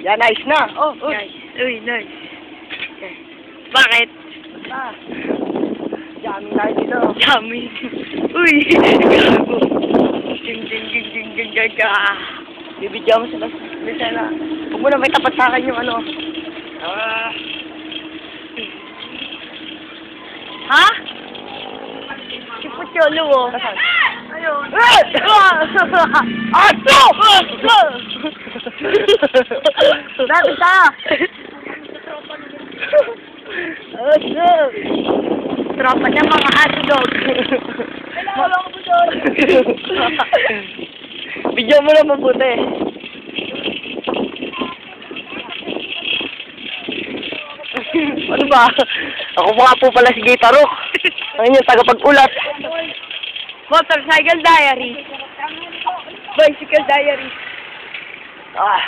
Yan, nice na. Oh, oh. Nice. Uy, nice. Okay. Bakit? Ah. Jamming tayo dito. Jamming. Uy, gago. Ding, ding, ding, ding, ding, ding, ding. Bibidyo mo sila. Lisela. Huwag mo na may tapat sa akin yung ano. Ha? Si Pucholo, oh. Ayun. Aso! Bakit ka? Aso! Tropa niya mga aso dog. Kailangan ko doon. Bigyan mo na mabuti. Ano ba? Ako pa nga po pala si Gay Tarok. Ang inyong tagapag-ulat. Motorcycle diary. Bicycle diary. Ah.